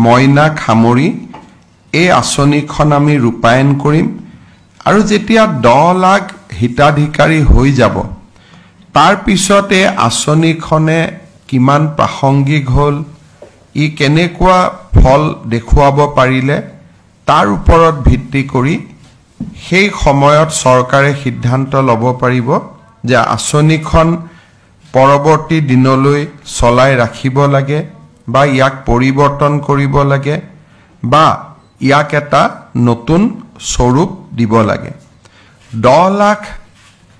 মইনা খামৰি এই আঁচনিখন আমি ৰূপায়ণ কৰিম আৰু যেতিয়া 10 লাখ হিতাধিকাৰী হৈ যাব তাৰ পিছতে আঁচনিখনে কিমান প্ৰাসংগিক হ'ল ই কেনেকুৱা ফল দেখুৱাব পাৰিলে তাৰ ওপৰত ভিত্তি কৰি সেই সময়ত চৰকাৰে সিদ্ধান্ত ল'ব পাৰিব যে আঁচনিখন পৰৱৰ্তী দিনলৈ চলাই ৰাখিব লাগে বা ইয়াক পৰিৱৰ্তন কৰিব লাগে বা ইয়াক এটা নতুন স্বৰূপ দিব লাগে 10 লাখ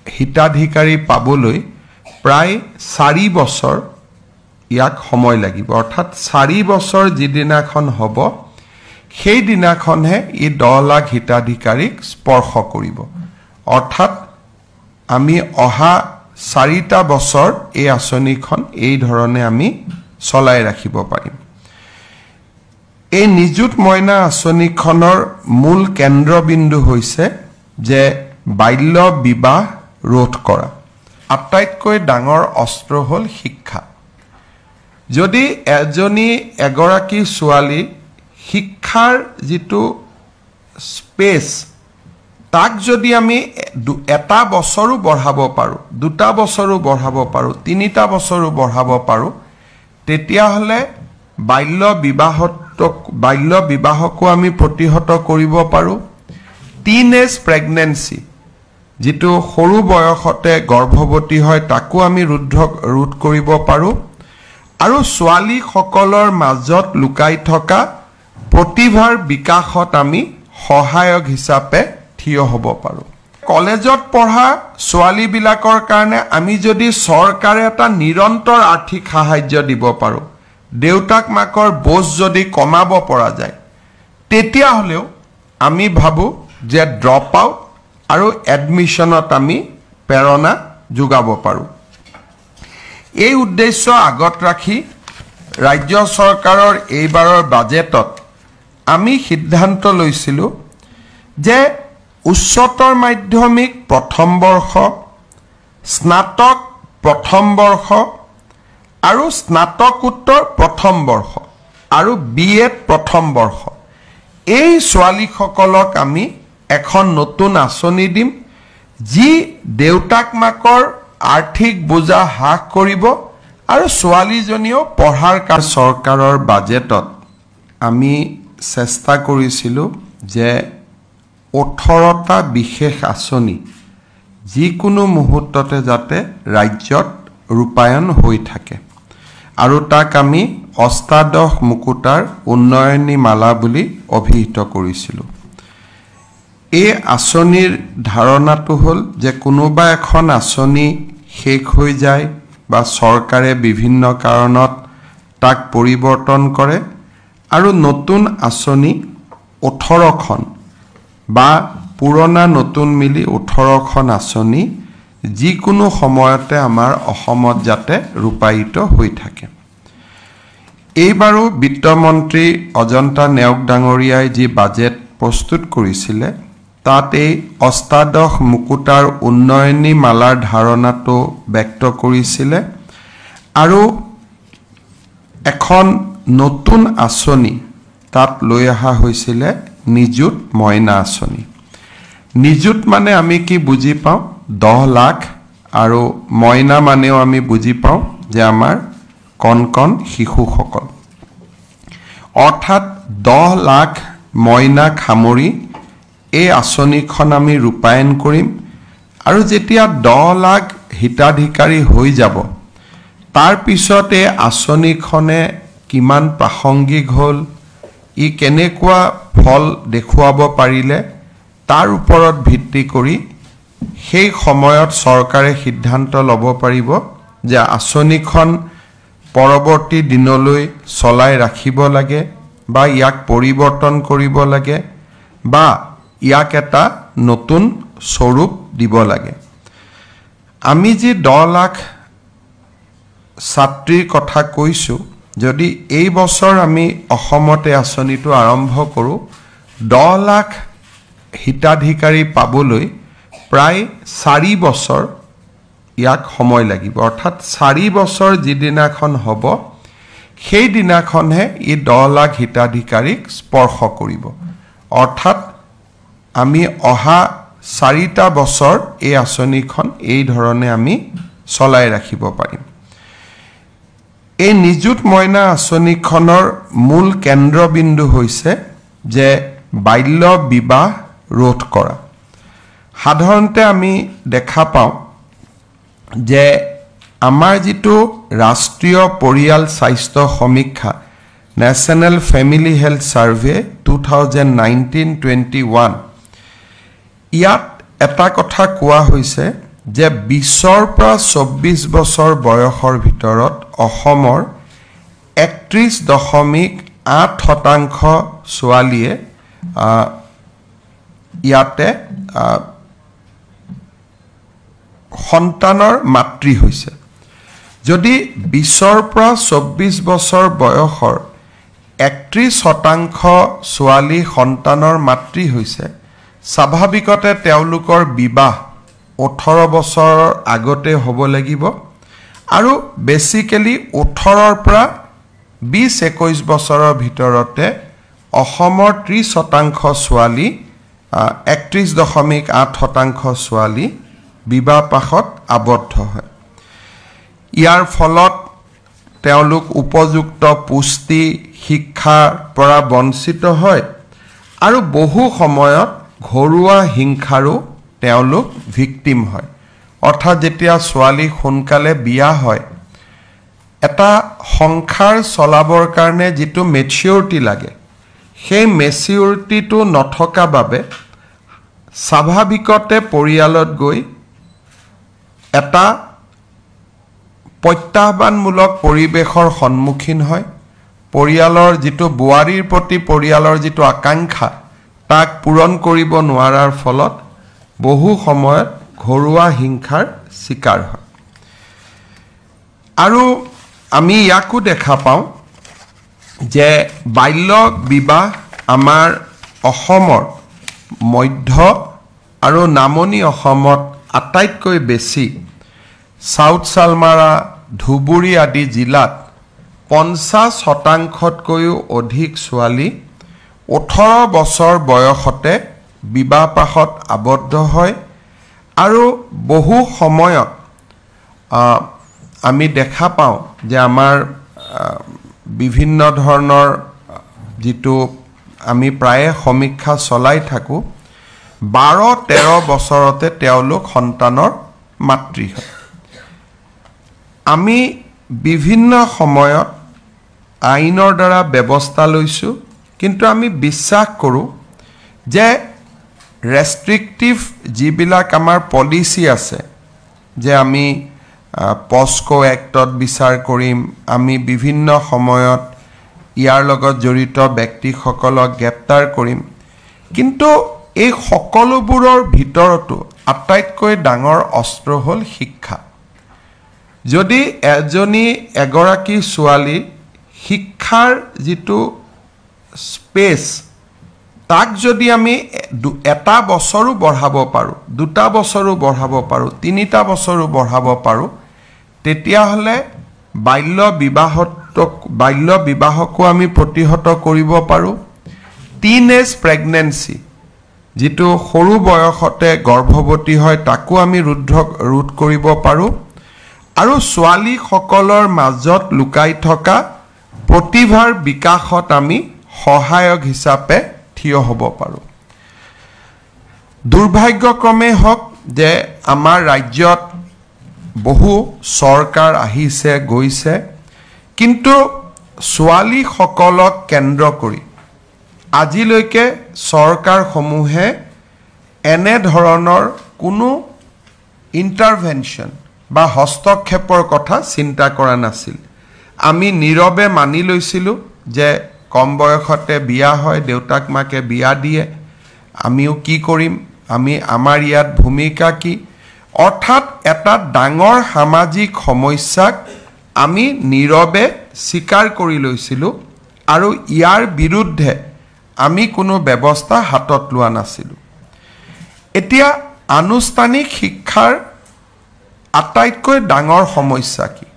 হিতাধিকাৰী পাবলৈ প্ৰায় 4 বছৰ ইয়াক সময় লাগিব অৰ্থাৎ 4 বছৰ যিদিনাখন হ'ব সেই দিনাখনহে ই 10 লাখ হিতাধিকাৰীক স্পৰ্শ কৰিব অৰ্থাৎ আমি অহা 4টা বছৰ এই আঁচনিখন এই ধৰণে আমি চলাই ৰাখিব পাৰিম এই নিযুত মইনা আঁচনিখনৰ মূল কেন্দ্ৰবিন্দু হৈছে যে বাল্য বিবাহ ৰোধ কৰা আটাইতকৈ ডাঙৰ অস্ত্ৰ হ'ল শিক্ষা যদি এগৰাকী ছোৱালী শিক্ষাৰ যিটো স্পেচ তাক যদি আমি এটা বছৰো বঢ়াব পাৰো দুটা বছৰো বঢ়াব পাৰো তিনিটা বছৰো বঢ়াব পাৰো তেতিয়াহলে বাল্য বিবাহকো আমি প্ৰতিহত কৰিব পাৰো টিনেজ প্ৰেগনেন্সি যেটো সৰু বয়সতে গৰ্ভৱতী হয় তাকো আমি ৰোধ কৰিব পাৰো আৰু ছোৱালী সকলৰ মাজত লুকাই থকা প্ৰতিভাৰ বিকাশত আমি সহায়ক হিচাপে থিয় হ'ব পাৰো কলেজত পঢ়া ছোৱালী বিলাকৰ কাৰণে আমি যদি চৰকাৰে এটা নিৰন্তৰ আৰ্থিক সাহায্য দিব পাৰো দেউতাক মাকৰ বোজ যদি কমাব পৰা যায় তেতিয়া হলেও আমি ভাবো যে ড্ৰপ আউট আৰু এডমিশনত আমি প্ৰেৰণা যোগাব পাৰো এই উদ্দেশ্য আগত ৰাখি ৰাজ্য চৰকাৰৰ এইবাৰৰ বাজেটত আমি সিদ্ধান্ত লৈছিলো যে উচ্চতৰ মাধ্যমিক প্ৰথম বৰ্ষ স্নাতক প্ৰথম বৰ্ষ আৰু স্নাতকোত্তৰ প্ৰথম বৰ্ষ আৰু বিএড প্ৰথম বৰ্ষ এই ছোৱালীসকলক আমি এখন নতুন আঁচনি দিম যি দেউতাক মাকৰ আৰ্থিক বোজা হ্ৰাস কৰিব আৰু ছোৱালীজনীও পঢ়াৰ কাৰণে চৰকাৰৰ বাজেটত আমি চেষ্টা কৰিছিলো যে 18টা বিশেষ আঁচনি যিকোনো মুহূৰ্ততে যাতে ৰাজ্যত ৰূপায়ণ হৈ থাকে আৰু তাক আমি অষ্টাদশ মুকুতাৰ উন্নয়নী মালা বুলি অভিহিত কৰিছিলো এই আঁচনিৰ ধাৰণাটো হ'ল যে কোনোবা এখন আঁচনি শেষ হৈ যায় বা চৰকাৰে বিভিন্ন কাৰণত তাক পৰিৱৰ্তন কৰে আৰু নতুন আঁচনি 18খন বা পুৰণা নতুন মিলি 18খন আঁচনি যিকোনো সময়তে আমাৰ অসমত যাতে ৰূপায়িত হৈ থাকে এইবাৰো বিত্তমন্ত্ৰী অজন্তা নেওগ ডাঙৰীয়াই যি বাজেট প্ৰস্তুত কৰিছিলে তাত এই অষ্টাদশ মুকুতাৰ উন্নয়নী মালাৰ ধাৰণাটো ব্যক্ত কৰিছিলে আৰু এখন নতুন আঁচনি তাত লৈ অহা হৈছিলে নিযুত মইনা আঁচনি নিযুত মানে আমি কি বুজি পাওঁ 10 লাখ আৰু মইনা মানেও আমি বুজি পাওঁ যে আমাৰ কণ শিশুসকল অৰ্থাৎ 10 লাখ মইনা খামৰি এই আঁচনিখন আমি ৰূপায়ণ কৰিম আৰু যেতিয়া 10 লাখ হিতাধিকাৰী হৈ যাব তাৰ পিছতে আঁচনিখনে কিমান প্ৰাসংগিক হ'ল ই কেনেকুৱা ফল দেখুৱাব পাৰিলে তাৰ ওপৰত ভিত্তি কৰি সেই সময়ত চৰকাৰে সিদ্ধান্ত ল'ব পাৰিব যে আঁচনিখন পৰৱৰ্তী দিনলৈ চলাই ৰাখিব লাগে বা ইয়াক পৰিৱৰ্তন কৰিব লাগে বা ইয়াক এটা নতুন স্বৰূপ দিব লাগে আমি যি 10 লাখ ছাত্ৰীৰ কথা কৈছো যদি এই বছৰ আমি অসমতে আঁচনিটো আৰম্ভ কৰো 10 লাখ হিতাধিকাৰী পাবলৈ প্ৰায় 4 বছৰ ইয়াক সময় লাগিব অৰ্থাৎ 4 বছৰ যিদিনাখন হ'ব সেই দিনাখনহে ই 10 লাখ হিতাধিকাৰীক স্পৰ্শ কৰিব অৰ্থাৎ আমি অহা 4টা বছৰ এই আঁচনিখন এই ধৰণে আমি চলাই ৰাখিব পাৰিম এই নিযুত মইনা আঁচনিখনৰ মূল কেন্দ্ৰবিন্দু হৈছে যে বাল্য বিবাহ ৰোধ কৰা সাধাৰণতে আমি দেখা পাওঁ যে আমাৰ যেটো ৰাষ্ট্ৰীয় পৰিয়াল স্বাস্থ্য সমীক্ষা নেশ্যনেল ফেমিলি হেল্থ সাৰ্ভে 2019-21 ইয়াত এটা কথা কোৱা হৈছে যে 20 পৰা 24 বছৰ বয়সৰ ভিতৰত অসমৰ 31.8% ছোৱালীয়ে ইয়াতে সন্তানৰ মাতৃ হৈছে যদি 20 পৰা 24 বছৰ বয়সৰ 31% ছোৱালী সন্তানৰ মাতৃ হৈছে স্বাভাৱিকতে তেওঁলোকৰ বিবাহ 18 বছৰৰ আগতে হ'ব লাগিব আৰু বেসিক্যালি 18 পৰা 20-21 বছৰৰ ভিতৰতে অসমৰ 30% ছোৱালী 31.8% ছোৱালী বিবাহ পাশত আবদ্ধ হয় ইয়াৰ ফলত তেওঁলোক উপযুক্ত পুষ্টি শিক্ষাৰ পৰা বঞ্চিত হয় আৰু বহু সময়ত ঘৰুৱা হিংসাৰো তেওঁলোক ভিকটিম হয় অৰ্থাৎ যেতিয়া ছোৱালী সোনকালে বিয়া হয় এটা সংসাৰ চলাবৰ কাৰণে যেটো মেচিউৰিটি লাগে সেই মেচিউৰিটিটো নথকা বাবে স্বাভাৱিকতে পৰিয়ালত গৈ এটা প্ৰত্যাহ্বানমূলক পৰিবেশৰ সন্মুখীন হয় পৰিয়ালৰ যেটো বুৱাৰীৰ প্ৰতি পৰিয়ালৰ যেটো আকাংক্ষা তাক পূৰণ কৰিব নোৱাৰাৰ ফলত বহু সময়ত ঘৰুৱা হিংসাৰ শিকাৰ হয় আৰু আমি ইয়াকো দেখা পাওঁ যে বাল্য বিবাহ আমাৰ অসমৰ মধ্য আৰু নামনি অসমত আটাইতকৈ বেছি সাউথ সালমাৰা ধুবুৰী আদি জিলাত 50%তকৈও অধিক ছোৱালী 18 বছৰ বয়সতে বিবাহ পাশত আবদ্ধ হয় আৰু বহু সময়ত আমি দেখা পাওঁ যে আমাৰ বিভিন্ন ধৰণৰ যেটো আমি প্ৰায় সমীক্ষা চলাই থাকো 12-13 বছৰতে তেওঁলোক সন্তানৰ মাতৃ হয় আমি বিভিন্ন সময়ত আইনৰ দ্বাৰা ব্যৱস্থা লৈছো কিন্তু আমি বিশ্বাস কৰো যে ৰেষ্ট্ৰিক্টিভ যিবিলাক আমাৰ পলিসি আছে যে আমি পস্কো এক্টত বিচাৰ কৰিম আমি বিভিন্ন সময়ত ইয়াৰ লগত জড়িত ব্যক্তিসকলক গ্ৰেপ্তাৰ কৰিম কিন্তু এই সকলোবোৰৰ ভিতৰতো আটাইতকৈ ডাঙৰ অস্ত্ৰ হ'ল শিক্ষা যদি এগৰাকী ছোৱালী শিক্ষাৰ যেটো স্পেস তাক যদি আমি এটা বছৰো বঢ়াব পাৰো দুটা বছৰো বঢ়াব পাৰো তিনিটা বছৰো বঢ়াব পাৰো তেতিয়া হলে বাল্য বিবাহকো আমি প্ৰতিহত কৰিব পাৰো টিনেজ প্ৰেগনেন্সি যেটো সৰু বয়সতে গৰ্ভৱতী হয় তাকো আমি ৰোধ কৰিব পাৰো আৰু ছোৱালী সকলৰ মাজত লুকাই থকা প্ৰতিভাৰ বিকাশত আমি সহায়ক হিচাপে থিয় হ'ব পাৰো দুৰ্ভাগ্যক্ৰমে হক যে আমাৰ ৰাজ্যত বহু চৰকাৰ আহিছে গৈছে কিন্তু ছোৱালী সকলক কেন্দ্ৰ কৰি আজিলৈকে চৰকাৰসমূহে এনে ধৰণৰ কোনো ইন্টাৰভেনশন বা হস্তক্ষেপৰ কথা চিন্তা কৰা নাছিল আমি নীৰৱে মানি লৈছিলো যে কম বয়সতে বিয়া হয় দেউতাক মাকে বিয়া দিয়ে আমিও কি কৰিম আমি আমাৰ ইয়াত ভূমিকা কি অৰ্থাৎ এটা ডাঙৰ সামাজিক সমস্যাক আমি নীৰৱে স্বীকাৰ কৰি লৈছিলো আৰু ইয়াৰ বিৰুদ্ধে আমি কোনো ব্যৱস্থা হাতত লোৱা নাছিলো এতিয়া আনুষ্ঠানিক শিক্ষাৰ আটাইতকৈ ডাঙৰ সমস্যা কি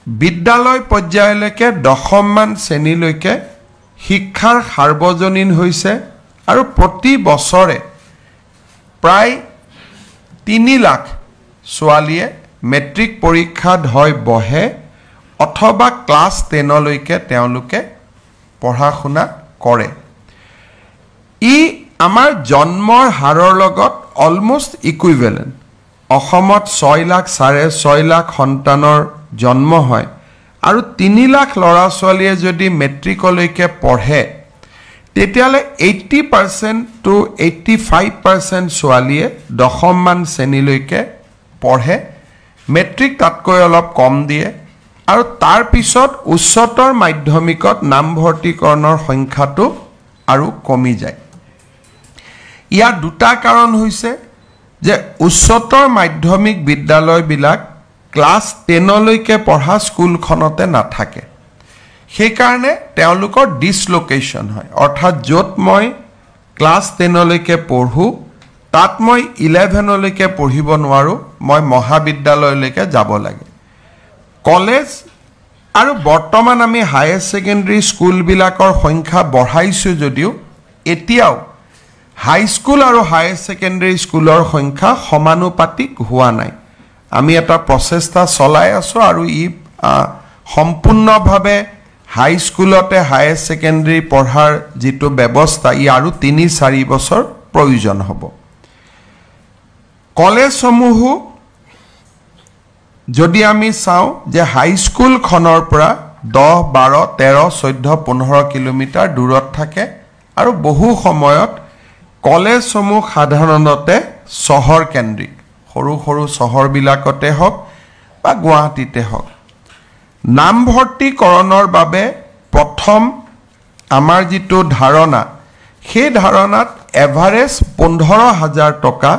বিদ্যালয় পৰ্যায়লৈকে 10মান শ্ৰেণীলৈকে শিক্ষাৰ সাৰ্বজনীন হৈছে আৰু প্ৰতি বছৰে প্ৰায় 3 লাখ ছোৱালীয়ে মেট্ৰিক পৰীক্ষাত হয় বহে অথবা ক্লাছ 10লৈকে তেওঁলোকে পঢ়া শুনা কৰে ই আমাৰ জন্মৰ হাৰৰ লগত অলমোষ্ট ইকুইভেলেন্ট অসমত 6 লাখ 6.5 লাখ সন্তানৰ জন্ম হয় আৰু 3 লাখ ল'ৰা ছোৱালীয়ে যদি মেট্ৰিকলৈকে পঢ়ে তেতিয়ালে 80% to 85% ছোৱালীয়ে 10মান শ্ৰেণীলৈকে পঢ়ে মেট্ৰিক তাতকৈ অলপ কম দিয়ে আৰু তাৰ পিছত উচ্চতৰ মাধ্যমিকত নামভৰ্তিকৰণৰ সংখ্যাটো আৰু কমি যায় ইয়াৰ দুটা কাৰণ হৈছে যে উচ্চতৰ মাধ্যমিক বিদ্যালয়বিলাক ক্লাছ 10লৈকে পঢ়া স্কুলখনতে নাথাকে সেই কাৰণে তেওঁলোকৰ ডিসলোকেশন হয় অৰ্থাৎ যত মই ক্লাছ 10লৈকে পঢ়ো তাত মই 11লৈকে পঢ়িব নোৱাৰো মই মহাবিদ্যালয়লৈকে যাব লাগে কলেজ আৰু বৰ্তমান আমি হায়াৰ সেকেন্ডাৰী স্কুল বিলাকৰ সংখ্যা বঢ়াইছো যদিও এতিয়াও হাই স্কুল আৰু হায়াৰ সেকেন্ডাৰী স্কুলৰ সংখ্যা সমানুপাতিক হোৱা নাই আমি এটা প্ৰচেষ্টা চলাই আছো আৰু ই সম্পূৰ্ণভাৱে হাই স্কুলতে হায়াৰ সেকেন্ডাৰী পঢ়াৰ যেটো ব্যৱস্থা ই আৰু 3-4 বছৰ প্ৰয়োজন হ'ব কলেজ সমূহ যদি আমি চাও যে হাই স্কুল খনৰ পৰা 10 12 13 14 15 কিলোমিটাৰ দূৰত থাকে আৰু বহু সময়ত কলেজ সমূহ সাধাৰণতে চহৰ কেন্দ্ৰিক সৰু সৰু চহৰ বিলাকতে হক বা গুৱাহাটীতে হক নামভৰ্তিকৰণৰ বাবে প্ৰথম আমাৰ যেটো ধাৰণা সেই ধাৰণাত এভাৰেজ 15,000 টকা